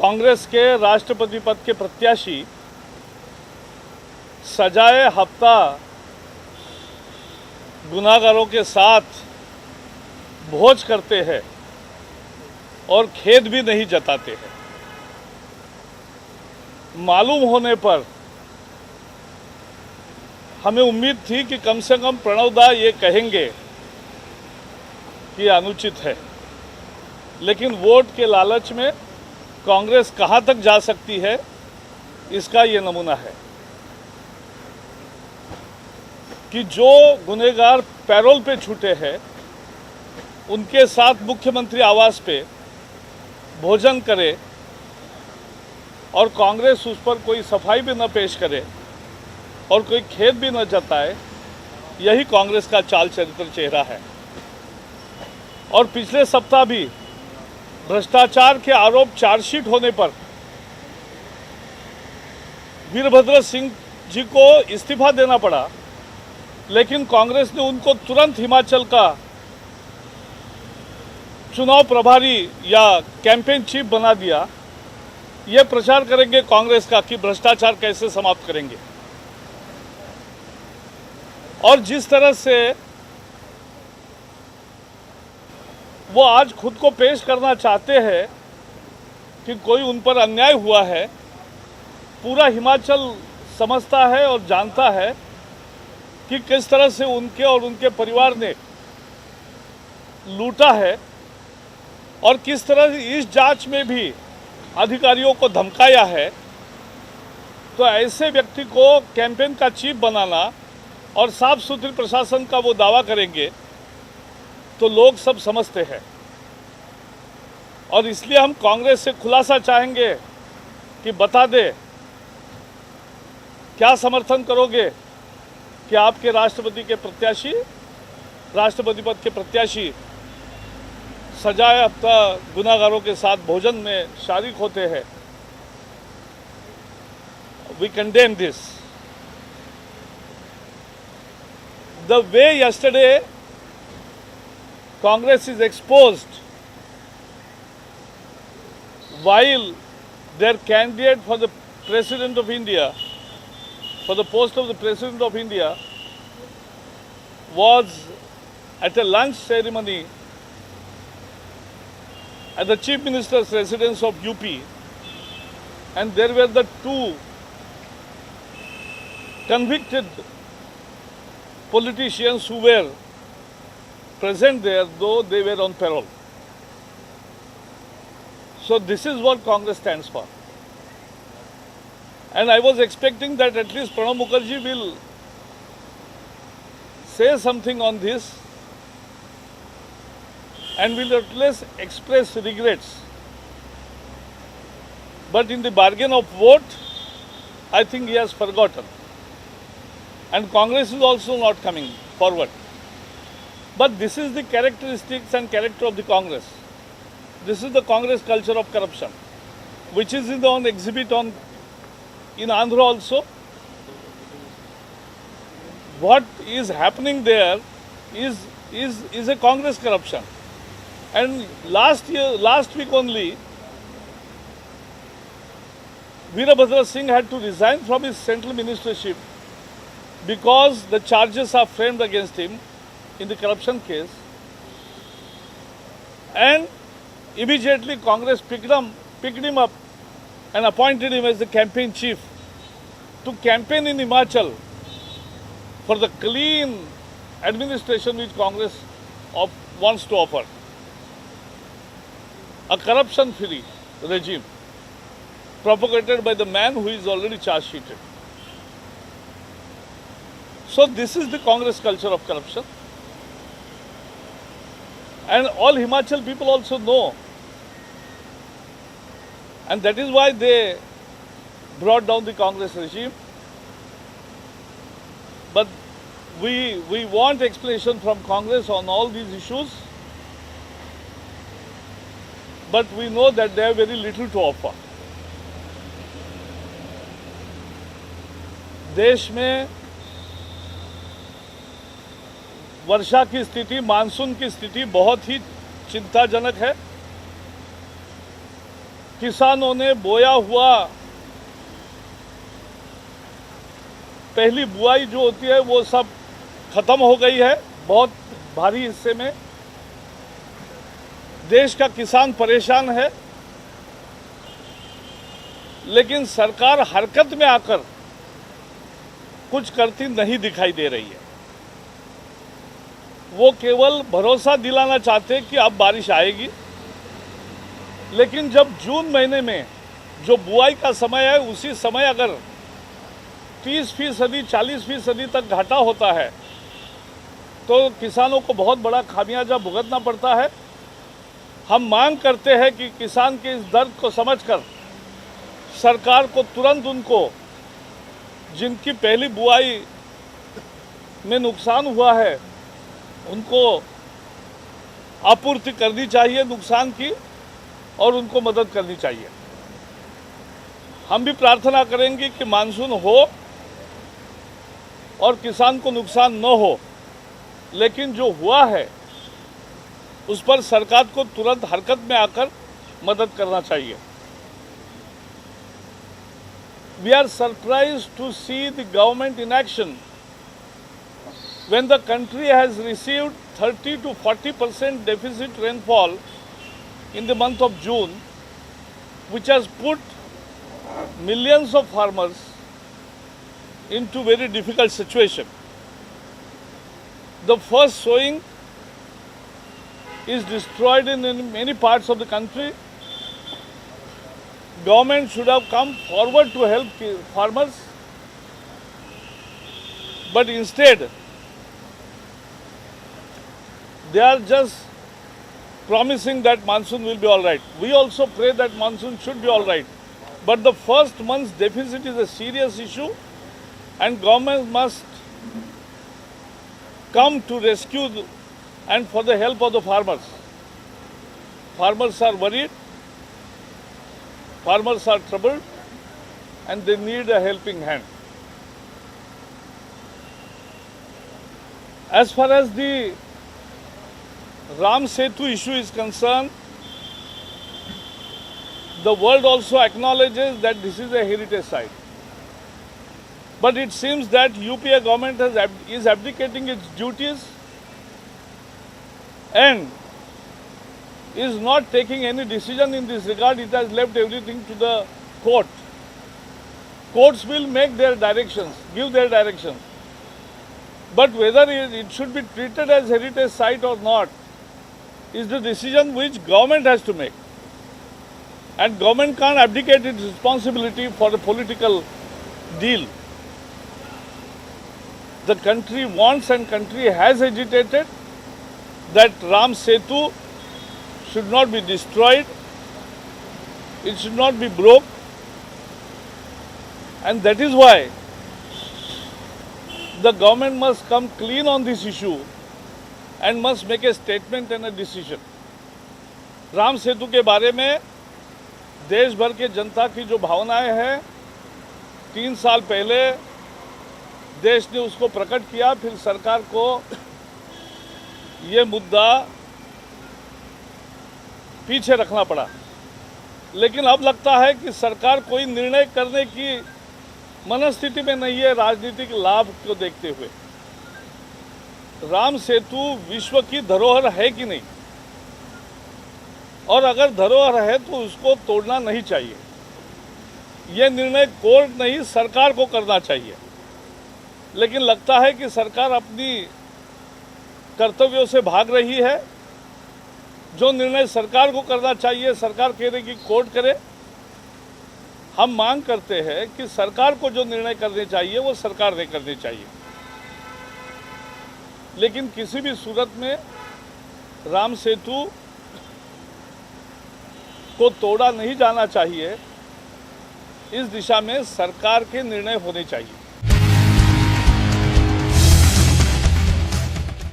कांग्रेस के राष्ट्रपति पद के प्रत्याशी सजाए हफ्ता गुनाहगारों के साथ भोज करते हैं और खेद भी नहीं जताते हैं। मालूम होने पर हमें उम्मीद थी कि कम से कम प्रणव दा ये कहेंगे कि अनुचित है, लेकिन वोट के लालच में कांग्रेस कहां तक जा सकती है, इसका ये नमूना है कि जो गुनहगार पैरोल पे छूटे हैं उनके साथ मुख्यमंत्री आवास पे भोजन करे और कांग्रेस उस पर कोई सफाई भी न पेश करे और कोई खेद भी न जताए, यही कांग्रेस का चाल चरित्र चेहरा है। और पिछले सप्ताह भी भ्रष्टाचार के आरोप चार्जशीट होने पर वीरभद्र सिंह जी को इस्तीफा देना पड़ा, लेकिन कांग्रेस ने उनको तुरंत हिमाचल का चुनाव प्रभारी या कैंपेन चीफ बना दिया। ये प्रचार करेंगे कांग्रेस का कि भ्रष्टाचार कैसे समाप्त करेंगे। और जिस तरह से वो आज खुद को पेश करना चाहते हैं कि कोई उन पर अन्याय हुआ है, पूरा हिमाचल समझता है और जानता है कि किस तरह से उनके और उनके परिवार ने लूटा है और किस तरह इस जांच में भी अधिकारियों को धमकाया है। तो ऐसे व्यक्ति को कैंपेन का चीफ बनाना और साफ सुथरी प्रशासन का वो दावा करेंगे तो लोग सब समझते हैं। और इसलिए हम कांग्रेस से खुलासा चाहेंगे कि बता दे क्या समर्थन करोगे कि आपके राष्ट्रपति पद के प्रत्याशी सजाए हफ्ता गुनाहगारों के साथ भोजन में शारिक होते हैं। We condemn this. The way yesterday Congress is exposed while their candidate for the President of India, for the post of the President of India, was at a lunch ceremony at the Chief Minister's residence of UP, and there were the two convicted politicians who were present there, though they were on parole. So this is what Congress stands for. And I was expecting that at least Pranab Mukherjee will say something on this and will at least express regrets. But in the bargain of vote, I think he has forgotten. And Congress is also not coming forward. But this is the characteristics and character of the Congress. This is the Congress culture of corruption, which is on exhibit in Andhra also. What is happening there is a Congress corruption. And last week only, Veerabhadra Singh had to resign from his central ministership because the charges are framed against him in the corruption case. And immediately Congress picked him up and appointed him as the campaign chief to campaign in Himachal for the clean administration which Congress wants to offer. A corruption-free regime propagated by the man who is already charge-sheeted. So this is the Congress culture of corruption. And all Himachal people also know. And that is why they brought down the Congress regime. But we want explanation from Congress on all these issues. But we know that they have very little to offer. देश में वर्षा की स्थिति, monsoon की स्थिति बहुत ही चिंताजनक है। किसानों ने बोया हुआ पहली बुआई जो होती है वो सब खत्म हो गई है। बहुत भारी हिस्से में देश का किसान परेशान है, लेकिन सरकार हरकत में आकर कुछ करती नहीं दिखाई दे रही है। वो केवल भरोसा दिलाना चाहते हैं कि अब बारिश आएगी, लेकिन जब जून महीने में जो बुआई का समय है उसी समय अगर 30%, 40% तक घाटा होता है तो किसानों को बहुत बड़ा खामियाजा भुगतना पड़ता है। हम मांग करते हैं कि किसान के इस दर्द को समझकर सरकार को तुरंत उनको जिनकी पहली बुआई में नुकसान हुआ है उनको आपूर्ति करनी चाहिए नुकसान की, और उनको मदद करनी चाहिए। हम भी प्रार्थना करेंगे कि मानसून हो और किसान को नुकसान न हो, लेकिन जो हुआ है उस पर सरकार को तुरंत हरकत में आकर मदद करना चाहिए। We are surprised to see the government in action when the country has received 30 to 40% deficit rainfall in the month of June, which has put millions of farmers into very difficult situation. The first sowing is destroyed in many parts of the country. Government should have come forward to help farmers, but instead they are just promising that monsoon will be all right. We also pray that monsoon should be all right, but the first month's deficit is a serious issue and government must come to rescue and for the help of the farmers. Farmers are worried, farmers are troubled, and they need a helping hand. As far as the Ram Setu issue is concerned, the world also acknowledges that this is a heritage site. But it seems that UPA government is abdicating its duties and is not taking any decision in this regard. It has left everything to the court. Courts will make their directions, give their directions. But whether it should be treated as heritage site or not is the decision which government has to make. And government can't abdicate its responsibility for a political deal. The country wants and country has agitated that Ram Setu should not be destroyed, it should not be broke, and that is why the government must come clean on this issue and must make a statement and a decision. Ram Setu के बारे में देश भर के जनता की जो भावनाएं हैं, 3 साल पहले देश ने उसको प्रकट किया, फिर सरकार को ये मुद्दा पीछे रखना पड़ा। लेकिन अब लगता है कि सरकार कोई निर्णय करने की मनस्थिति में नहीं है राजनीतिक लाभ को देखते हुए। राम सेतु विश्व की धरोहर है कि नहीं, और अगर धरोहर है तो उसको तोड़ना नहीं चाहिए। ये निर्णय कोर्ट नहीं सरकार को करना चाहिए। लेकिन लगता है कि सरकार अपनी कर्तव्यों से भाग रही है। जो निर्णय सरकार को करना चाहिए सरकार कह रही कि कोर्ट करे। हम मांग करते हैं कि सरकार को जो निर्णय करने चाहिए वो सरकार ने करने चाहिए, लेकिन किसी भी सूरत में राम सेतु को तोड़ा नहीं जाना चाहिए। इस दिशा में सरकार के निर्णय होने चाहिए।